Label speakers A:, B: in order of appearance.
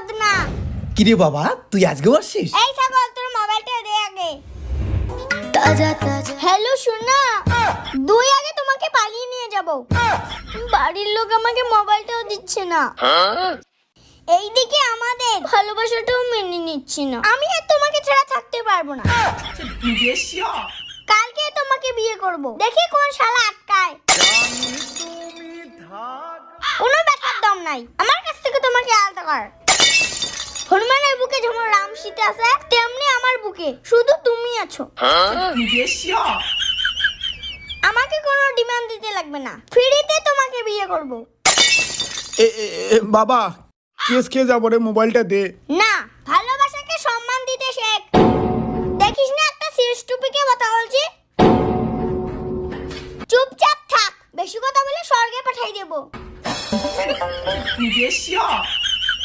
A: বদনা।
B: কিরে বাবা তুই আজকে আসছিস?
A: এই ছাগল তোর মোবাইলটা দে আগে। তাজা তাজা। হ্যালো সোনা, দুই আগে তোমাকে পালিয়ে নিয়ে যাব। বাড়ির লোক আমাকে মোবাইলটাও দিচ্ছে না। এইদিকে আমাদের ভালোবাসাটাও মেনে নিচ্ছে না। আমি আর তোমাকে ছাড়া থাকতে পারবো না। কালকে তোমাকে বিয়ে করব, দেখি কোন শালা আটকায়। কোনো ব্যাপার দম নাই আমার কাছ থেকে তোমাকে আলাদা কর। হনুমানের বুকে যেমন রাম সীতা আছে, তেমনি আমার বুকে শুধু তুমি আছো। আমাকে কোনো ডিমান্ড দিতে লাগবে না, ফ্রিতে তোমাকে বিয়ে করব।
C: বাবা কেস খেয়ে যাবো রে, মোবাইলটা দে।
A: না, ভালোবাসাকে সম্মান দিতে শেখ। দেখিস না একটা সিরিয়াস টপিকে কথা বলছি। চুপচাপ থাক, বেশি কথা বলে স্বর্গে পাঠাই দেব।